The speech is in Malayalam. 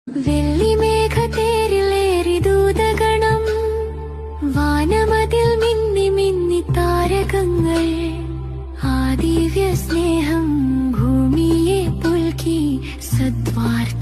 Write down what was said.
വെള്ളിമേഘത്തേരിലേറി ദൂതഗണം, വാനമതിൽ മിന്നി മിന്നി താരകങ്ങൾ. ആ ദിവ്യ സ്നേഹം ഭൂമിയെ പുൽകി സദ്വാർത്ത